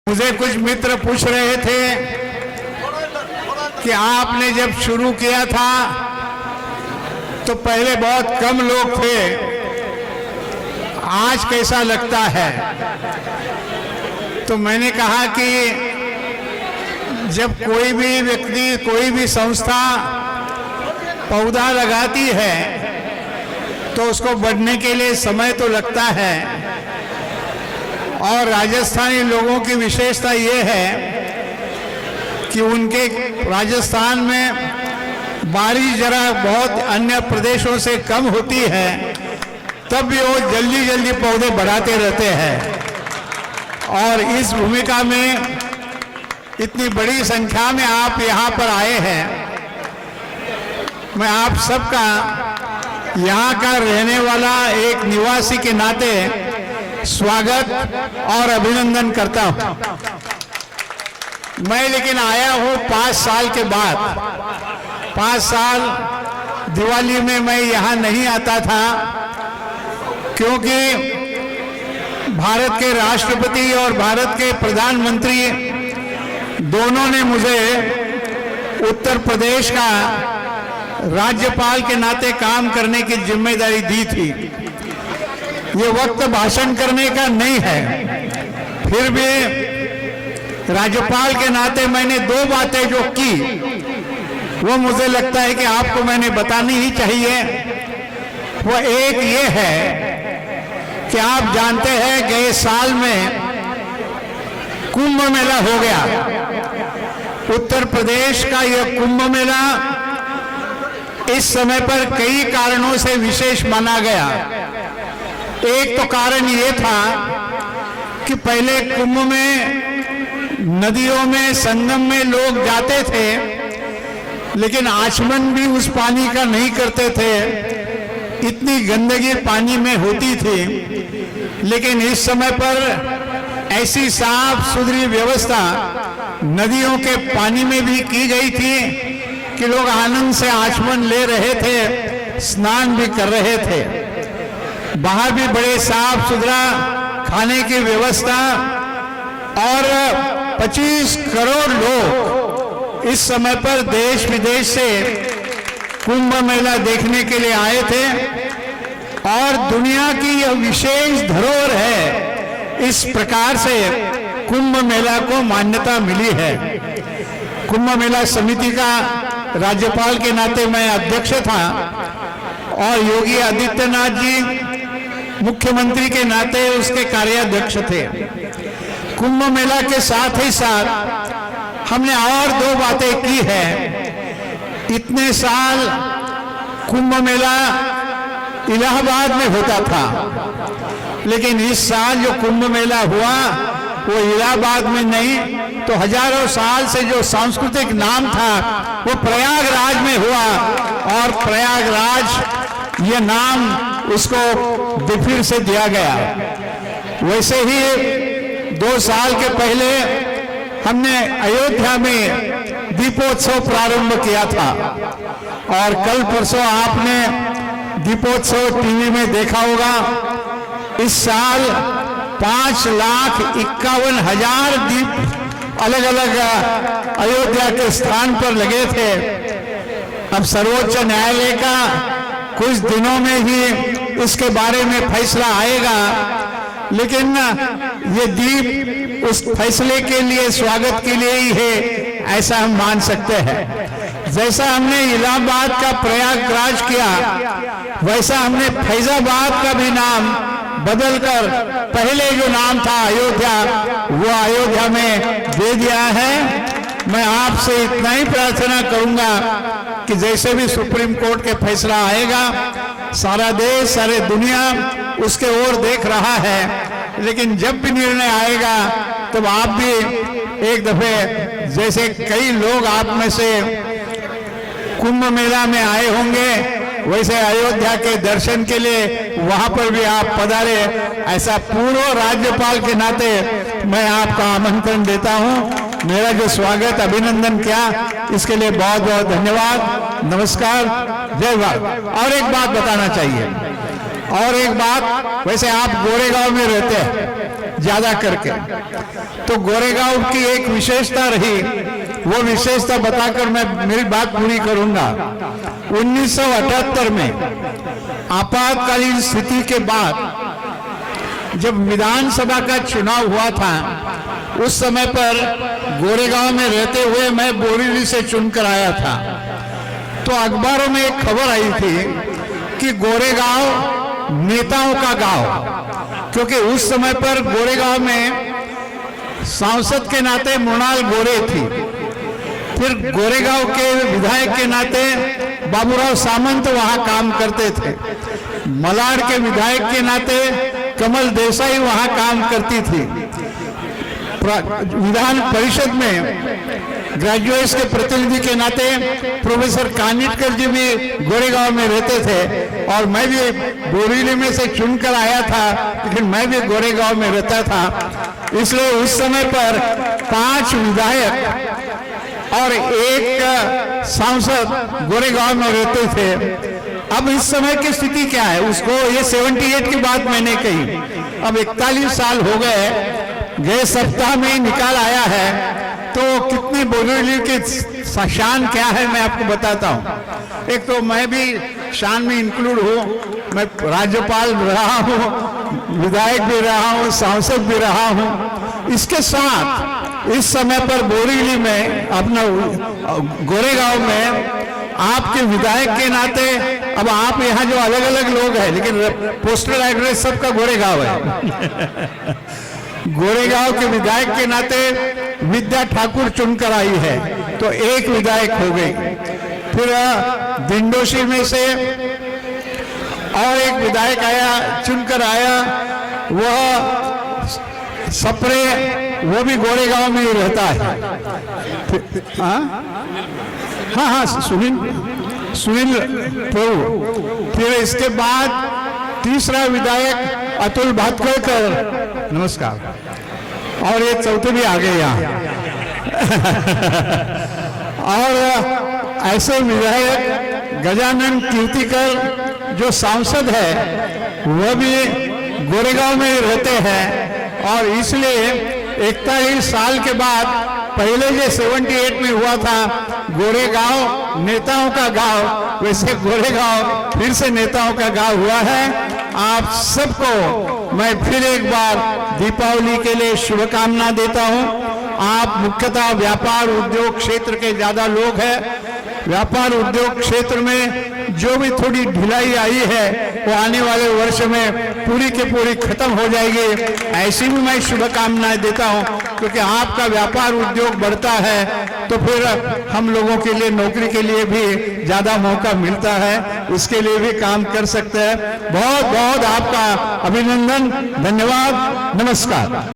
मुझे कुछ मित्र पूछ रहे थे कि आपने जब शुरू किया था तो पहले बहुत कम लोग थे, आज कैसा लगता है। तो मैंने कहा कि जब कोई भी व्यक्ति, कोई भी संस्था पौधा लगाती है तो उसको बढ़ने के लिए समय तो लगता है। और राजस्थानी लोगों की विशेषता ये है कि उनके राजस्थान में बारिश जरा बहुत अन्य प्रदेशों से कम होती है, तब भी वो जल्दी जल्दी पौधे बढ़ाते रहते हैं। और इस भूमिका में इतनी बड़ी संख्या में आप यहाँ पर आए हैं, मैं आप सबका यहाँ का रहने वाला एक निवासी के नाते स्वागत और अभिनंदन करता हूं। मैं लेकिन आया हूं 5 साल के बाद। 5 साल दिवाली में मैं यहां नहीं आता था, क्योंकि भारत के राष्ट्रपति और भारत के प्रधानमंत्री दोनों ने मुझे उत्तर प्रदेश का राज्यपाल के नाते काम करने की जिम्मेदारी दी थी। ये वक्त भाषण करने का नहीं है, फिर भी राज्यपाल के नाते मैंने 2 बातें जो की वो मुझे लगता है कि आपको मैंने बतानी ही चाहिए। वो एक ये है कि आप जानते हैं गए साल में कुंभ मेला हो गया। उत्तर प्रदेश का यह कुंभ मेला इस समय पर कई कारणों से विशेष माना गया। एक तो कारण ये था कि पहले कुंभ में नदियों में, संगम में लोग जाते थे, लेकिन आचमन भी उस पानी का नहीं करते थे, इतनी गंदगी पानी में होती थी। लेकिन इस समय पर ऐसी साफ सुथरी व्यवस्था नदियों के पानी में भी की गई थी कि लोग आनंद से आचमन ले रहे थे, स्नान भी कर रहे थे। बाहर भी बड़े साफ सुथरा खाने की व्यवस्था, और 25 करोड़ लोग इस समय पर देश विदेश से कुंभ मेला देखने के लिए आए थे। और दुनिया की यह विशेष धरोहर है, इस प्रकार से कुंभ मेला को मान्यता मिली है। कुंभ मेला समिति का राज्यपाल के नाते मैं अध्यक्ष था, और योगी आदित्यनाथ जी मुख्यमंत्री के नाते उसके कार्याध्यक्ष थे। कुंभ मेला के साथ ही साथ हमने और 2 बातें की है। इतने साल कुंभ मेला इलाहाबाद में होता था, लेकिन इस साल जो कुंभ मेला हुआ वो इलाहाबाद में नहीं, तो हजारों साल से जो सांस्कृतिक नाम था वो प्रयागराज में हुआ। और प्रयागराज ये नाम उसको फिर से दिया गया। वैसे ही 2 साल के पहले हमने अयोध्या में दीपोत्सव प्रारंभ किया था, और कल परसों आपने दीपोत्सव टीवी में देखा होगा। इस साल 5,51,000 दीप अलग अलग अयोध्या के स्थान पर लगे थे। अब सर्वोच्च न्यायालय का कुछ दिनों में ही इसके बारे में फैसला आएगा, लेकिन ये दीप उस फैसले के लिए, स्वागत के लिए ही है, ऐसा हम मान सकते हैं। जैसा हमने इलाहाबाद का प्रयागराज किया, वैसा हमने फैजाबाद का भी नाम बदलकर पहले जो नाम था अयोध्या, वो अयोध्या में दे दिया है। मैं आपसे इतना ही प्रार्थना करूंगा कि जैसे भी सुप्रीम कोर्ट के फैसला आएगा, सारा देश, सारे दुनिया उसके ओर देख रहा है, लेकिन जब भी निर्णय आएगा तब आप भी एक दफे, जैसे कई लोग आप में से कुंभ मेला में आए होंगे, वैसे अयोध्या के दर्शन के लिए वहां पर भी आप पधारे। ऐसा पूर्व राज्यपाल के नाते मैं आपका आमंत्रण देता हूं। मेरा जो स्वागत, अभिनंदन किया, इसके लिए बहुत बहुत धन्यवाद। नमस्कार, जय भारत। और एक बात बताना चाहिए, और एक बात, वैसे आप गोरेगांव में रहते हैं, ज्यादा करके। तो गोरेगांव की एक विशेषता रही, वो विशेषता बताकर मैं मेरी बात पूरी करूंगा। 1978 में आपातकालीन स्थिति के बाद जब विधानसभा का चुनाव हुआ था, उस समय पर गोरेगांव में रहते हुए मैं बोरीवली से चुनकर आया था। तो अखबारों में एक खबर आई थी कि गोरेगांव नेताओं का गांव, क्योंकि उस समय पर गोरेगांव में सांसद के नाते मृणाल गोरे थी, फिर गोरेगांव के विधायक के नाते बाबूराव सामंत वहां काम करते थे, मलाड के विधायक के नाते कमल देसाई वहां काम करती थी, विधान परिषद में ग्रेजुएट्स के प्रतिनिधि के नाते प्रोफेसर कानिटकर जी भी गोरेगांव में रहते थे, और मैं भी बोरीवली में से चुनकर आया था, लेकिन मैं भी गोरेगांव में रहता था। इसलिए उस समय पर 5 विधायक और 1 सांसद गोरेगांव में रहते थे। अब इस समय की स्थिति क्या है, उसको ये 78 की बात मैंने कही, अब 41 साल हो गए सप्ताह में ही निकाल आया है। तो कितनी बोरीवली की शान क्या है मैं आपको बताता हूँ। एक तो मैं भी शान में इंक्लूड हूँ, मैं राज्यपाल रहा हूँ, विधायक भी रहा हूँ, सांसद भी रहा हूँ। इसके साथ इस समय पर बोरीवली में अपना गोरेगांव में आपके विधायक के नाते, अब आप यहाँ जो अलग अलग लोग हैं, लेकिन पोस्टल एड्रेस सबका गोरेगांव है। गोरेगांव के विधायक के नाते विद्या ठाकुर चुनकर आई है, तो 1 विधायक हो गई। फिर दिंडोशी में से और 1 विधायक आया, चुनकर आया, वह सप्रे, वो भी गोरेगांव में ही रहता है। हाँ, सुनील प्रभु। फिर इसके बाद तीसरा विधायक अतुल भातखळकर, नमस्कार, और ये चौथे भी आ गए यहाँ। और ऐसे विधायक गजानन कीर्तिकर जो सांसद है, वह भी गोरेगांव में रहते हैं, और इसलिए 41 साल के बाद पहले जो 78 में हुआ था गोरेगांव नेताओं का गांव, वैसे गोरेगांव फिर से नेताओं का गांव हुआ है। आप सबको मैं फिर एक बार दीपावली के लिए शुभकामना देता हूं। आप मुख्यतः व्यापार उद्योग क्षेत्र के ज्यादा लोग हैं। व्यापार उद्योग क्षेत्र में जो भी थोड़ी ढिलाई आई है, वो आने वाले वर्ष में पूरी की पूरी खत्म हो जाएगी, ऐसी भी मैं शुभकामनाएं देता हूं। क्योंकि आपका व्यापार उद्योग बढ़ता है तो फिर हम लोगों के लिए नौकरी के लिए भी ज्यादा मौका मिलता है, उसके लिए भी काम कर सकते हैं। बहुत बहुत आपका अभिनंदन, धन्यवाद, नमस्कार।